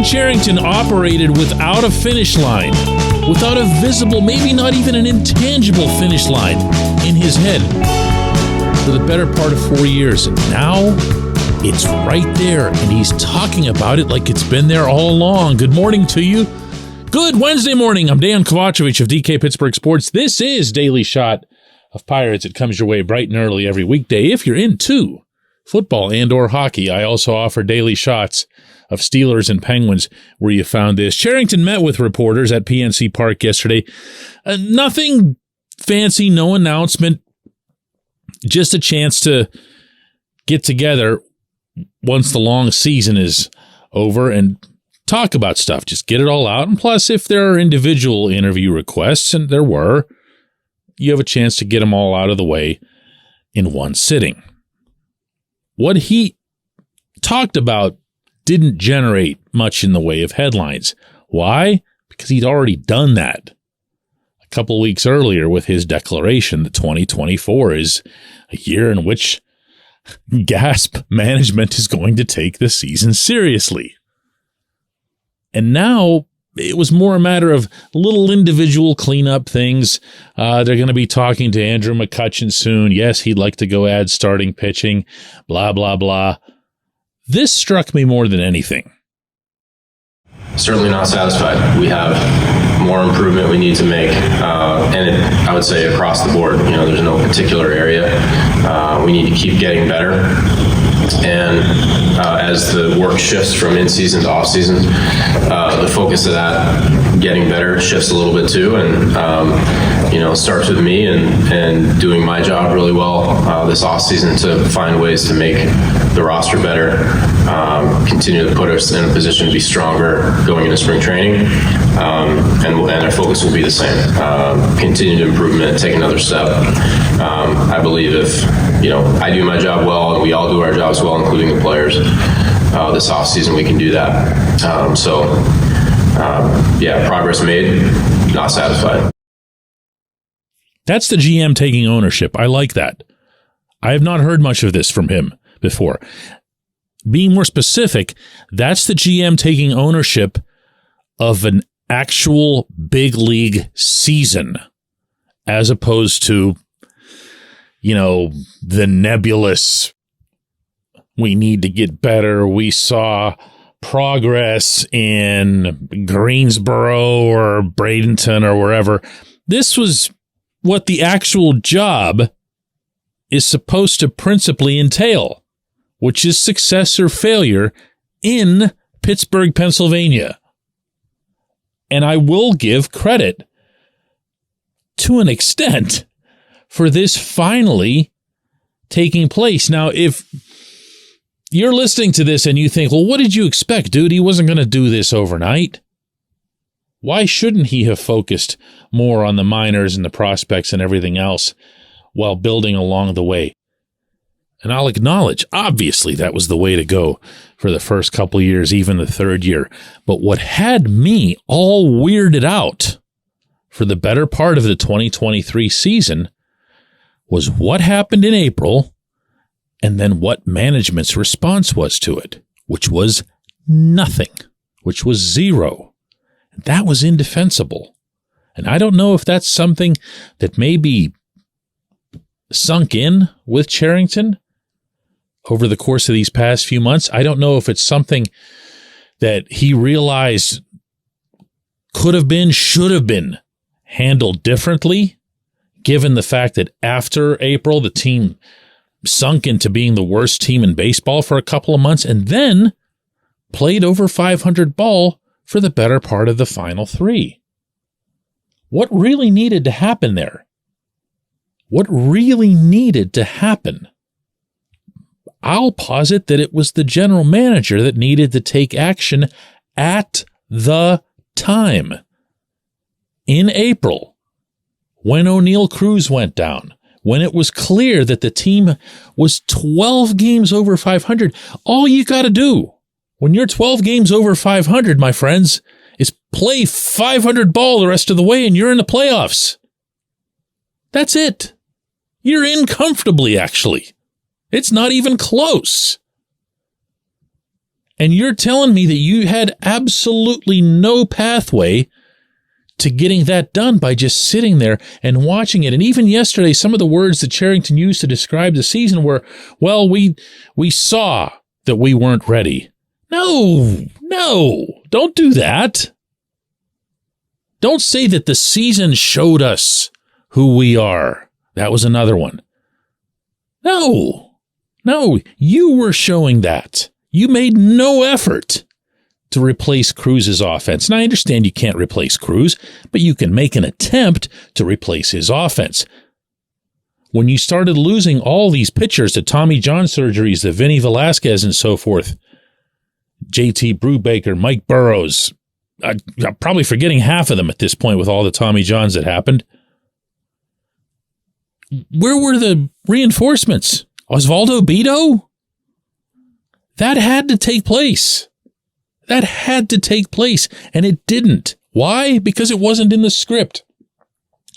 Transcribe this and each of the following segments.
Cherington operated without a finish line, without a visible, maybe not even an intangible finish line in his head for the better part of 4 years. And now it's right there, and he's talking about it like it's been there all along. Good morning to you. Good Wednesday morning. I'm Dejan Kovacevic of DK Pittsburgh Sports. This is Daily Shot of Pirates. It comes your way bright and early every weekday. If you're into football and or hockey, I also offer daily shots of Steelers and Penguins where you found this. Cherington met with reporters at PNC Park yesterday. Nothing fancy, no announcement, just a chance to get together once the long season is over and talk about stuff. Just get it all out. And plus, if there are individual interview requests, and there were, you have a chance to get them all out of the way in one sitting. What he talked about didn't generate much in the way of headlines. Why? Because he'd already done that a couple weeks earlier with his declaration that 2024 is a year in which gasp management is going to take the season seriously. And now it was more a matter of little individual cleanup things. They're going to be talking to Andrew McCutchen soon. Yes, he'd like to go add starting pitching, blah, blah, blah. This struck me more than anything. Certainly not satisfied. We have more improvement we need to make, I would say across the board. There's no particular area. We need to keep getting better. And as the work shifts from in-season to off-season, the focus of that getting better shifts a little bit too. And starts with me and doing my job really well this off-season to find ways to make the roster better, continue to put us in a position to be stronger going into spring training, and our focus will be the same. Continued improvement, take another step. I believe if I do my job well and we all do our jobs well, including the players, this offseason we can do that. Progress made, not satisfied. That's the GM taking ownership. I like that. I have not heard much of this from him before. Being more specific, that's the GM taking ownership of an actual big league season, as opposed to, the nebulous, we need to get better. We saw progress in Greensboro or Bradenton or wherever. This was what the actual job is supposed to principally entail, which is success or failure in Pittsburgh, Pennsylvania. And I will give credit to an extent for this finally taking place. Now, if you're listening to this and you think, well, what did you expect, dude? He wasn't going to do this overnight. Why shouldn't he have focused more on the minors and the prospects and everything else while building along the way? And I'll acknowledge, obviously, that was the way to go for the first couple of years, even the third year. But what had me all weirded out for the better part of the 2023 season was what happened in April and then what management's response was to it, which was nothing, which was zero. That was indefensible. And I don't know if that's something that maybe sunk in with Cherington over the course of these past few months. I don't know if it's something that he realized could have been, should have been handled differently, given the fact that after April, the team sunk into being the worst team in baseball for a couple of months and then played over 500 ball for the better part of the final three. What really needed to happen there? What really needed to happen? I'll posit that it was the general manager that needed to take action at the time. In April, when O'Neill Cruz went down, when it was clear that the team was 12 games over 500, all you got to do when you're 12 games over 500, my friends, is play 500 ball the rest of the way and you're in the playoffs. That's it. You're in comfortably, actually. It's not even close. And you're telling me that you had absolutely no pathway to getting that done by just sitting there and watching it. And even yesterday, some of the words that Cherington used to describe the season were, well, we saw that we weren't ready. No, don't do that. Don't say that the season showed us who we are. That was another one. No, you were showing that. You made no effort to replace Cruz's offense. And I understand you can't replace Cruz, but you can make an attempt to replace his offense. When you started losing all these pitchers to Tommy John surgeries, the Vinny Velasquez and so forth, JT Brubaker, Mike Burrows, I'm probably forgetting half of them at this point with all the Tommy Johns that happened. Where were the reinforcements? Osvaldo Bido? That had to take place. That had to take place, and it didn't. Why? Because it wasn't in the script.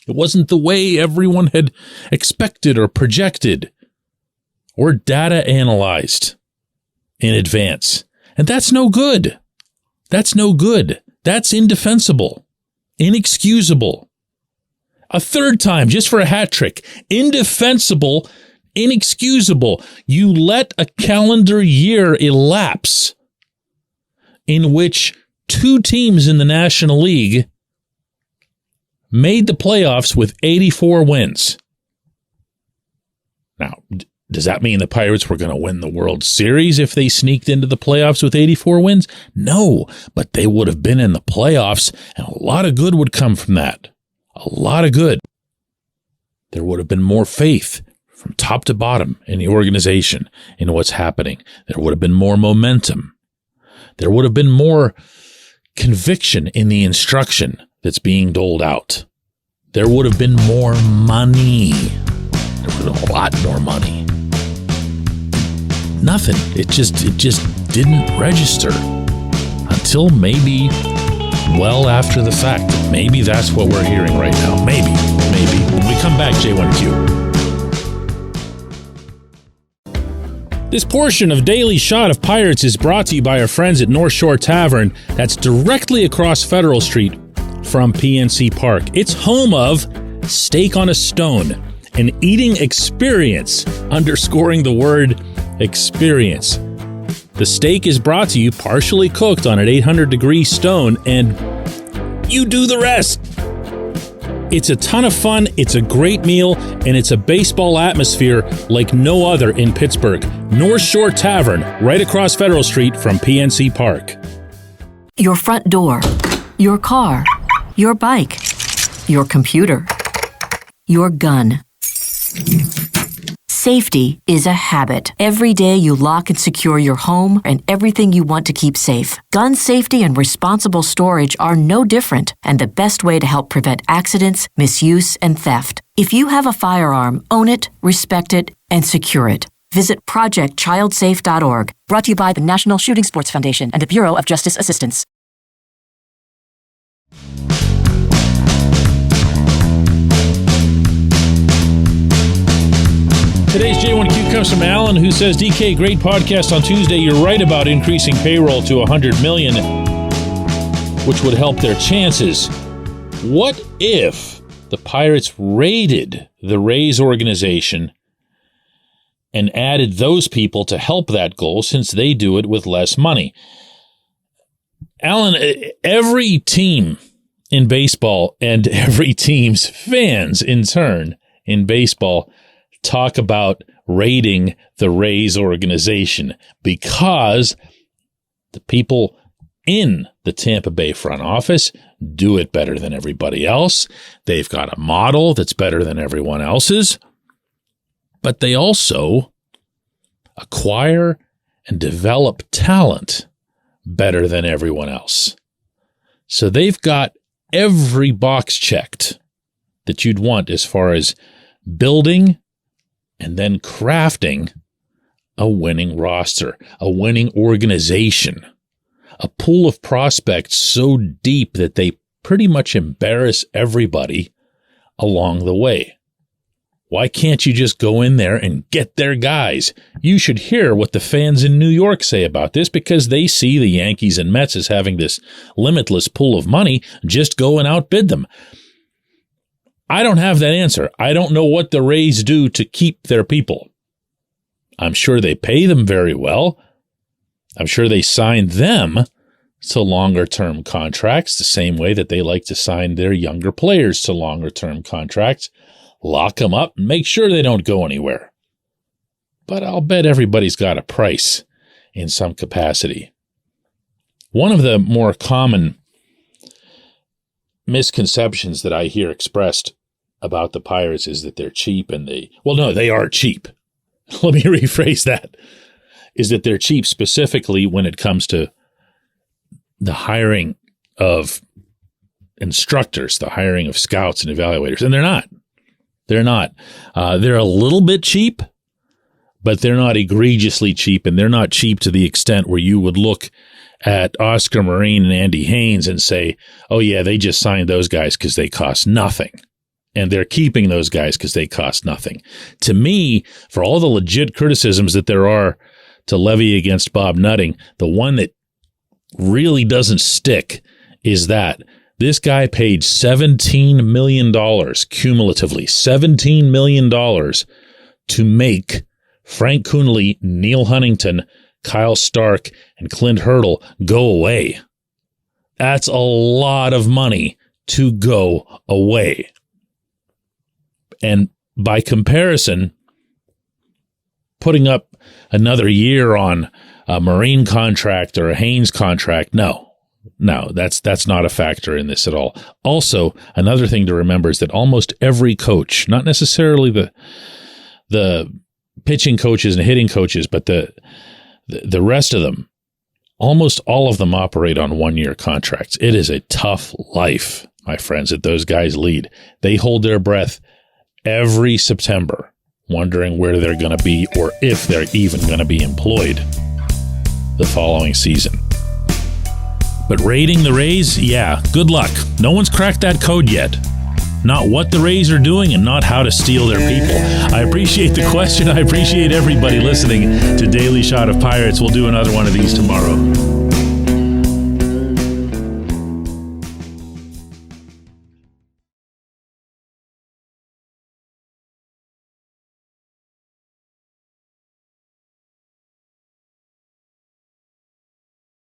It wasn't the way everyone had expected or projected or data analyzed in advance. And that's no good. That's no good. That's indefensible, inexcusable. A third time, just for a hat trick. Indefensible, inexcusable. You let a calendar year elapse in which two teams in the National League made the playoffs with 84 wins. Now, does that mean the Pirates were going to win the World Series if they sneaked into the playoffs with 84 wins? No, but they would have been in the playoffs, and a lot of good would come from that. A lot of good. There would have been more faith from top to bottom in the organization in what's happening. There would have been more momentum. There would have been more conviction in the instruction that's being doled out. There would have been more money. There would have been a lot more money. Nothing. It just didn't register until maybe well after the fact. Maybe that's what we're hearing right now. Maybe. When we come back, J1Q. This portion of Daily Shot of Pirates is brought to you by our friends at North Shore Tavern. That's directly across Federal Street from PNC Park. It's home of Steak on a Stone, an eating experience, underscoring the word experience. The steak is brought to you partially cooked on an 800-degree stone, and you do the rest. It's a ton of fun, it's a great meal, and it's a baseball atmosphere like no other in Pittsburgh. North Shore Tavern, right across Federal Street from PNC Park. Your front door, your car, your bike, your computer, your gun. Safety is a habit. Every day you lock and secure your home and everything you want to keep safe. Gun safety and responsible storage are no different and the best way to help prevent accidents, misuse, and theft. If you have a firearm, own it, respect it, and secure it. Visit ProjectChildSafe.org. Brought to you by the National Shooting Sports Foundation and the Bureau of Justice Assistance. Today's J1Q comes from Alan, who says, DK, great podcast on Tuesday. You're right about increasing payroll to $100 million, which would help their chances. What if the Pirates raided the Rays organization and added those people to help that goal, since they do it with less money? Alan, every team in baseball and every team's fans in turn in baseball talk about raiding the Rays organization because the people in the Tampa Bay front office do it better than everybody else. They've got a model that's better than everyone else's, but they also acquire and develop talent better than everyone else. So they've got every box checked that you'd want as far as building and then crafting a winning roster, a winning organization, a pool of prospects so deep that they pretty much embarrass everybody along the way. Why can't you just go in there and get their guys? You should hear what the fans in New York say about this, because they see the Yankees and Mets as having this limitless pool of money. Just go and outbid them. I don't have that answer. I don't know what the Rays do to keep their people. I'm sure they pay them very well. I'm sure they sign them to longer-term contracts the same way that they like to sign their younger players to longer-term contracts. Lock them up and make sure they don't go anywhere. But I'll bet everybody's got a price in some capacity. One of the more common misconceptions that I hear expressed about the Pirates is that they're cheap and they are cheap. Let me rephrase that. Is that they're cheap specifically when it comes to the hiring of instructors, the hiring of scouts and evaluators. And they're not. They're not. They're a little bit cheap, but they're not egregiously cheap, and they're not cheap to the extent where you would look at Oscar Marin and Andy Haynes and say, oh yeah, they just signed those guys because they cost nothing. And they're keeping those guys because they cost nothing. To me, for all the legit criticisms that there are to levy against Bob Nutting, the one that really doesn't stick is that this guy paid $17 million cumulatively, $17 million to make Frank Coonelly, Neil Huntington, Kyle Stark, and Clint Hurdle go away. That's a lot of money to go away. And by comparison, putting up another year on a Marine contract or a Haynes contract, no, that's not a factor in this at all. Also, another thing to remember is that almost every coach, not necessarily the pitching coaches and hitting coaches, but the rest of them, almost all of them operate on one-year contracts. It is a tough life, my friends, that those guys lead. They hold their breath every September, wondering where they're going to be or if they're even going to be employed the following season. But raiding the Rays, yeah, good luck. No one's cracked that code yet. Not what the Rays are doing and not how to steal their people. I appreciate the question. I appreciate everybody listening to Daily Shot of Pirates. We'll do another one of these tomorrow.